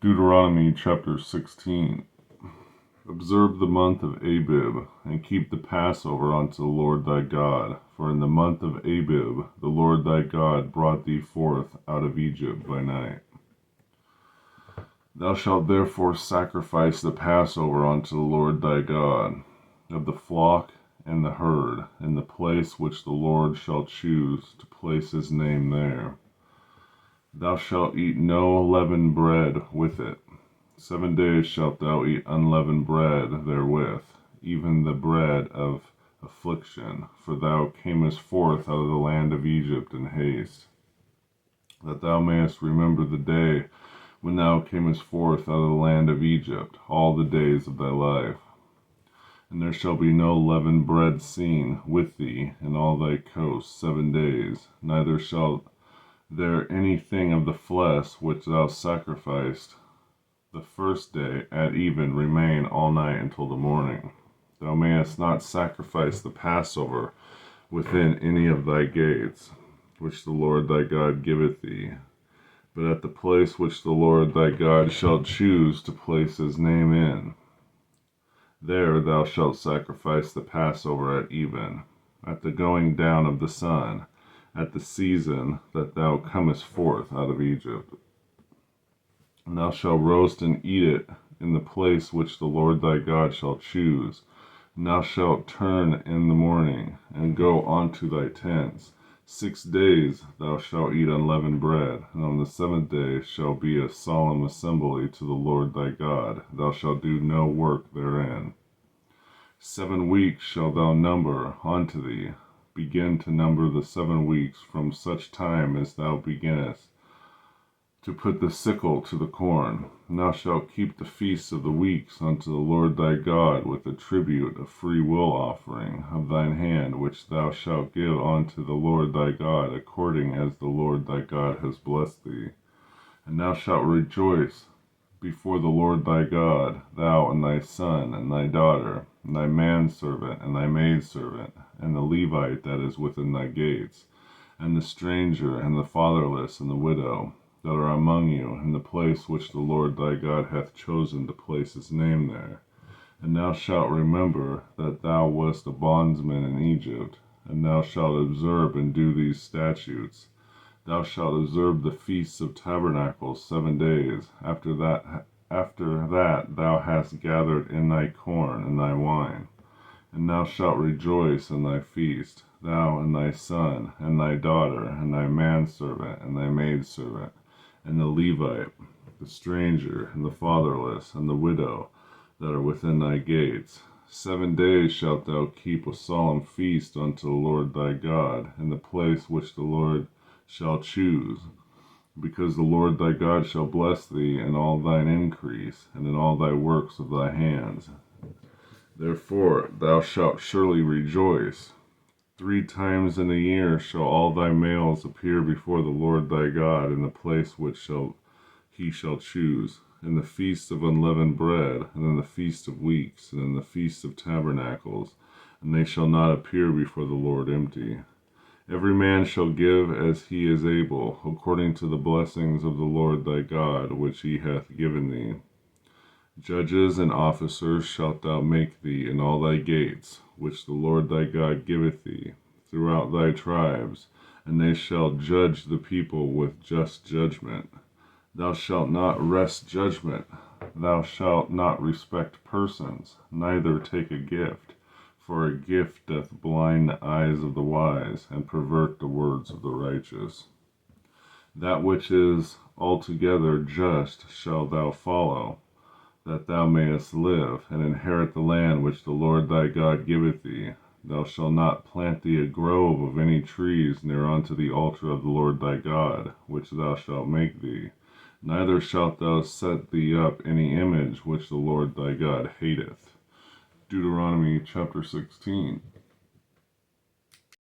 Deuteronomy chapter 16. Observe the month of Abib, and keep the Passover unto the Lord thy God. For in the month of Abib the Lord thy God brought thee forth out of Egypt by night. Thou shalt therefore sacrifice the Passover unto the Lord thy God, of the flock and the herd, in the place which the Lord shall choose to place his name there. Thou shalt eat no leavened bread with it. 7 days shalt thou eat unleavened bread therewith, even the bread of affliction, for thou camest forth out of the land of Egypt in haste, that thou mayest remember the day when thou camest forth out of the land of Egypt, all the days of thy life. And there shall be no leavened bread seen with thee in all thy coasts 7 days, neither shall there anything of the flesh which thou sacrificed the first day at even remain all night until the morning. Thou mayest not sacrifice the Passover within any of thy gates, which the Lord thy God giveth thee, but at the place which the Lord thy God shall choose to place his name in. There thou shalt sacrifice the Passover at even, at the going down of the sun, at the season that thou comest forth out of Egypt. And thou shalt roast and eat it in the place which the Lord thy God shall choose. And thou shalt turn in the morning, and go unto thy tents. 6 days thou shalt eat unleavened bread, and on the 7th day shall be a solemn assembly to the Lord thy God. Thou shalt do no work therein. 7 weeks shalt thou number unto thee. Begin to number the 7 weeks from such time as thou beginnest to put the sickle to the corn. And thou shalt keep the feasts of the weeks unto the Lord thy God with a tribute of free will offering of thine hand, which thou shalt give unto the Lord thy God, according as the Lord thy God has blessed thee. And thou shalt rejoice before the Lord thy God, thou and thy son and thy daughter, and thy manservant and thy maidservant, and the Levite that is within thy gates, and the stranger and the fatherless and the widow that are among you, in the place which the Lord thy God hath chosen to place his name there. And thou shalt remember that thou wast a bondsman in Egypt, and thou shalt observe and do these statutes. Thou shalt observe the feasts of tabernacles 7 days. After that thou hast gathered in thy corn and thy wine. And thou shalt rejoice in thy feast, thou and thy son, and thy daughter, and thy manservant, and thy maidservant, and the Levite, the stranger, and the fatherless, and the widow that are within thy gates. 7 days shalt thou keep a solemn feast unto the Lord thy God, in the place which the Lord shall choose, because the Lord thy God shall bless thee in all thine increase, and in all thy works of thy hands. Therefore thou shalt surely rejoice. 3 times in a year shall all thy males appear before the Lord thy God in the place which he shall choose, in the feast of unleavened bread, and in the feast of weeks, and in the feast of tabernacles, and they shall not appear before the Lord empty. Every man shall give as he is able, according to the blessings of the Lord thy God, which he hath given thee. Judges and officers shalt thou make thee in all thy gates, which the Lord thy God giveth thee, throughout thy tribes, and they shall judge the people with just judgment. Thou shalt not wrest judgment, thou shalt not respect persons, neither take a gift, for a gift doth blind the eyes of the wise, and pervert the words of the righteous. That which is altogether just shalt thou follow, that thou mayest live, and inherit the land which the Lord thy God giveth thee. Thou shalt not plant thee a grove of any trees near unto the altar of the Lord thy God, which thou shalt make thee. Neither shalt thou set thee up any image which the Lord thy God hateth. Deuteronomy chapter 16.